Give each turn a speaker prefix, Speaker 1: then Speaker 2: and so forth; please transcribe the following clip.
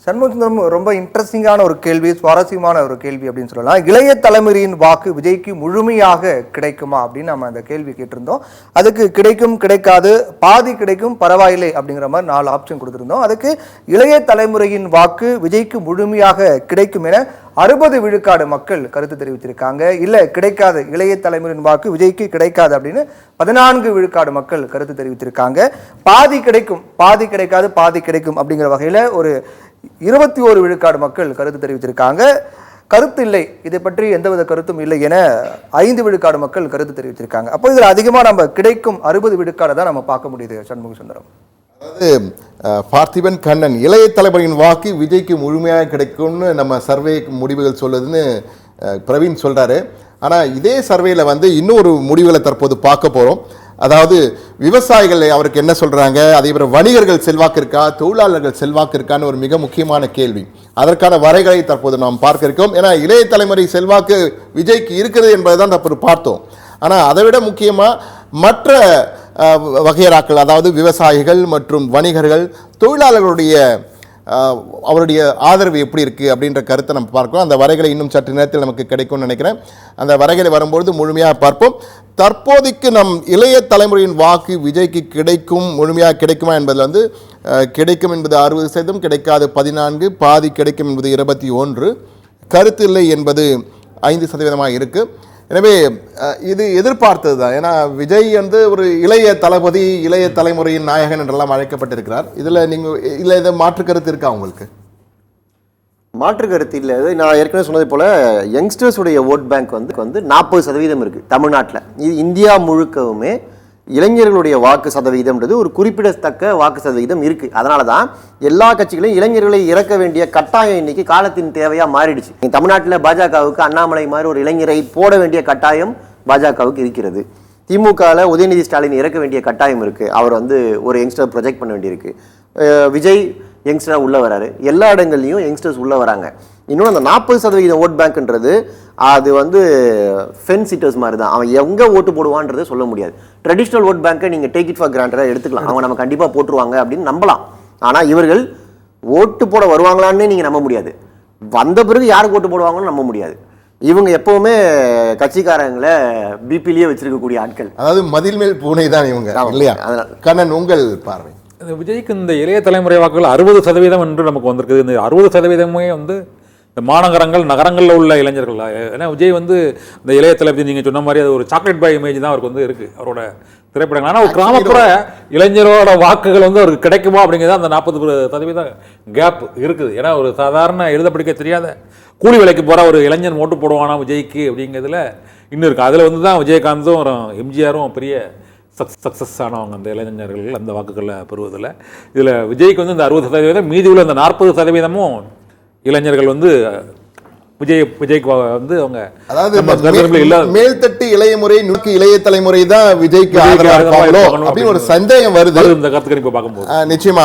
Speaker 1: சண்முகம், ரொம்ப இன்ட்ரெஸ்டிங்கான ஒரு கேள்வி, சுவாரஸ்யமான ஒரு கேள்வி அப்படின்னு சொல்லலாம். இளைய தலைமுறையின் வாக்கு விஜய்க்கு முழுமையாக கிடைக்குமா அப்படின்னு நம்ம அந்த கேள்வி கேட்டிருந்தோம். அதுக்கு கிடைக்கும், கிடைக்காது, பாதி கிடைக்கும், பரவாயில்லை அப்படிங்கிற மாதிரி 4 ஆப்ஷன் கொடுத்திருந்தோம். அதுக்கு இளைய தலைமுறையின் வாக்கு விஜய்க்கு முழுமையாக கிடைக்கும் என 60 விழுக்காடு மக்கள் கருத்து தெரிவித்திருக்காங்க. இல்ல கிடைக்காது, இளைய தலைமுறையின் வாக்கு விஜய்க்கு கிடைக்காது அப்படின்னு 14 விழுக்காடு மக்கள் கருத்து தெரிவித்திருக்காங்க. பாதி கிடைக்கும், பாதி கிடைக்காது, பாதி கிடைக்கும் அப்படிங்கிற வகையில ஒரு 21 விழுக்காடு மக்கள் கருத்து தெரிவித்திருக்காங்க. கருத்து இல்லை, இதை பற்றி எந்தவித கருத்தும் இல்லை என 5 விழுக்காடு மக்கள் கருத்து தெரிவித்திருக்காங்க. அப்போ இதில் அதிகமாக நம்ம கிடைக்கும் 60 விழுக்காடை தான் நம்ம பார்க்க முடியுது. சண்முக சுந்தரம்,
Speaker 2: அதாவது பார்த்திபன் கண்ணன், இளைய தலைமுறையின் வாக்கு விஜய்க்கு முழுமையாக கிடைக்கும்னு நம்ம சர்வே முடிவுகள் சொல்லுதுன்னு பிரவீன் சொல்றாரு. ஆனால் இதே சர்வேல இன்னொரு முடிவுகளை தற்போது பார்க்க போறோம். அதாவது விவசாயிகள் அவருக்கு என்ன சொல்றாங்க, அதே போல வணிகர்கள் செல்வாக்கு இருக்கா, தொழிலாளர்கள் செல்வாக்கு இருக்கான்னு ஒரு மிக முக்கியமான கேள்வி. அதற்கான வரைகளை தற்போது நாம் பார்க்க இருக்கோம். ஏன்னா இளைய தலைமுறை செல்வாக்கு விஜய்க்கு இருக்கிறது என்பதை தான் தற்போது பார்த்தோம். ஆனால் அதை விட முக்கியமாக மற்ற வகையராக்கள், அதாவது விவசாயிகள் மற்றும் வணிகர்கள், தொழிலாளர்களுடைய அவருடைய ஆதரவு எப்படி இருக்குது அப்படின்ற கருத்தை நம்ம பார்க்கிறோம். அந்த வரைகளை இன்னும் சற்று நேரத்தில் நமக்கு கிடைக்கும்னு நினைக்கிறேன். அந்த வரைகளை வரும்பொழுது முழுமையாக பார்ப்போம். தற்போதைக்கு நம் இளைய தலைமுறையின் வாக்கு விஜய்க்கு கிடைக்கும், முழுமையாக கிடைக்குமா என்பதில் கிடைக்கும் என்பது 60%, கிடைக்காது 14%, பாதி கிடைக்கும் என்பது 21%, கருத்து இல்லை என்பது 5% இருக்குது. எனவே இது எதிர்பார்த்தது தான். ஏன்னா விஜய் ஒரு இளைய தளபதி, இளைய தலைமுறையின் நாயகன் என்றெல்லாம் அழைக்கப்பட்டிருக்கிறார். இதில் இதை மாற்று கருத்து இருக்கா உங்களுக்கு?
Speaker 3: மாற்று கருத்து இல்லை. நான் ஏற்கனவே சொன்னது போல யங்ஸ்டர்ஸுடைய ஓட் பேங்க் 40% இருக்குது தமிழ்நாட்டில். இது இந்தியா முழுக்கவுமே இளைஞர்களுடைய வாக்கு சதவீதம்ன்றது ஒரு குறிப்பிடத்தக்க வாக்கு சதவீதம் இருக்குது. அதனால தான் எல்லா கட்சிகளையும் இளைஞர்களை இறக்க வேண்டிய கட்டாயம் இன்னைக்கு காலத்தின் தேவையாக மாறிடுச்சு. தமிழ்நாட்டில் பாஜகவுக்கு அண்ணாமலை மாதிரி ஒரு இளைஞரை போட வேண்டிய கட்டாயம் பாஜகவுக்கு இருக்கிறது. திமுகவில் உதயநிதி ஸ்டாலின் இறக்க வேண்டிய கட்டாயம் இருக்குது. அவர் ஒரு யங்ஸ்டர் ப்ரொஜெக்ட் பண்ண வேண்டியிருக்கு. விஜய் யங்ஸ்டராக உள்ளே வராரு. எல்லா இடங்கள்லையும் யங்ஸ்டர்ஸ் உள்ளே வராங்க. இன்னொன்று அந்த 40% ஓட் பேங்க்ன்றது அது ஃபென்ஸ் சிட்டர்ஸ் மாதிரி தான். அவன் எங்கே ஓட்டு போடுவான்றதை சொல்ல முடியாது. ட்ரெடிஷ்னல் ஓட் பேங்கை நீங்கள் டேக் இட் ஃபார் கிராண்டடாக எடுத்துக்கலாம். அவங்க நம்ம கண்டிப்பாக போட்டுருவாங்க அப்படின்னு நம்பலாம். ஆனால் இவர்கள் ஓட்டு போட வருவாங்களான்னு நீங்கள் நம்ப முடியாது. வந்த பிறகு யாருக்கு ஓட்டு போடுவாங்கன்னு நம்ப முடியாது. இவங்க எப்பவுமே கட்சிக்காரங்களை பிபிலேயே வச்சிருக்கக்கூடிய ஆட்கள்.
Speaker 2: அதாவது மதில் மேல் பூனை தான் இவங்க, இல்லையா? கண்ணன், உங்கள் பார்வை.
Speaker 4: விஜய்க்கு இந்த இளைய தலைமுறை வாக்குகள் 60% என்று நமக்கு வந்திருக்குது. இந்த 60%மே இந்த மாநகரங்கள், நகரங்களில் உள்ள இளைஞர்கள். ஏன்னா விஜய் இந்த இளைய தளபதி நீங்கள் சொன்ன மாதிரி அது ஒரு சாக்லேட் பாய் இமேஜ் தான் அவருக்கு இருக்குது, அவரோட திரைப்படங்கள். ஆனால் ஒரு கிராமப்புற இளைஞரோட வாக்குகள் அவருக்கு கிடைக்குமா அப்படிங்கிறது அந்த 40% கேப் இருக்குது. ஏன்னா ஒரு சாதாரண எழுத படிக்க தெரியாத கூலி வேலைக்கு போகிற ஒரு இளைஞன் ஓட்டு போடுவானா விஜய்க்கு அப்படிங்கிறதுல இன்னும் இருக்குது. அதில் தான் விஜயகாந்தும் எம்ஜிஆரும் பெரிய சக்ஸஸ் ஆனவங்க அந்த இளைஞர்கள் அந்த வாக்குகளை பெறுவதில். இதில் விஜய்க்கு இந்த 60%, மீதி உள்ள அந்த 40%மும் இளைஞர்கள் விஜய்க்கு அவங்க,
Speaker 2: அதாவது மேல்தட்டு இளைய முறை நோக்கி இளைய தலைமுறை தான் விஜய்க்கு ஆதரவாக அப்படின்னு ஒரு சந்தேகம் வருது இந்த கருத்து கணிப்பை பார்க்கும்போது. நிச்சயமா